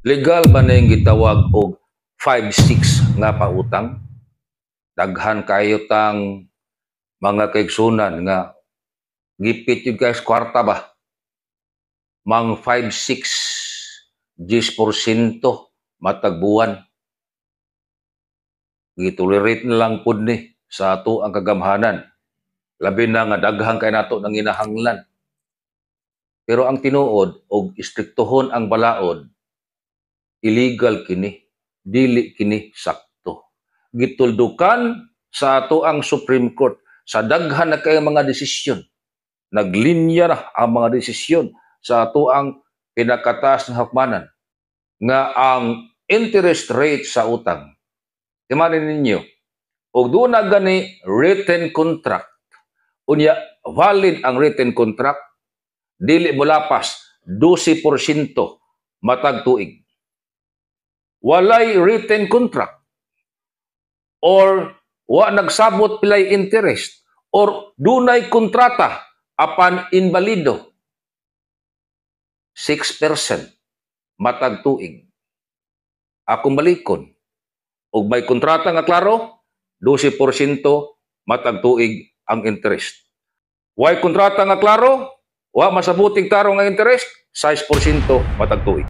Legal ba na yung gitawag og 5-6 nga pautang? Daghan kayo tang mga kaigsunan nga gipit yung guys kwarta ba? Mang 5-6 10% matag buwan. Gitolerate na lang pud ni sa ato ang kagamhanan. Labi na nga daghan kay nato nang ginahanglan. Pero ang tinuod og istriktohon ang balaod, illegal kini, dili kini sakto. Gituldukan sa ato ang Supreme Court sa daghan na kay mga desisyon. Naglinya na ang mga desisyon sa ato ang pinakataas na hukmanan nga ang interest rate sa utang. Timanin ninyo, og doon na gani written contract, unya valid ang written contract, dili mulapas 12% matag tuig. Walay written contract or wa nagsabot pilay interest or dunay kontrata apan invalido 6% matag tuig. Akong balikon, og may kontrata nga klaro 12% matag tuig ang interest. Way kontrata nga klaro, wa masabuting tarong nga interest 6% matag tuig.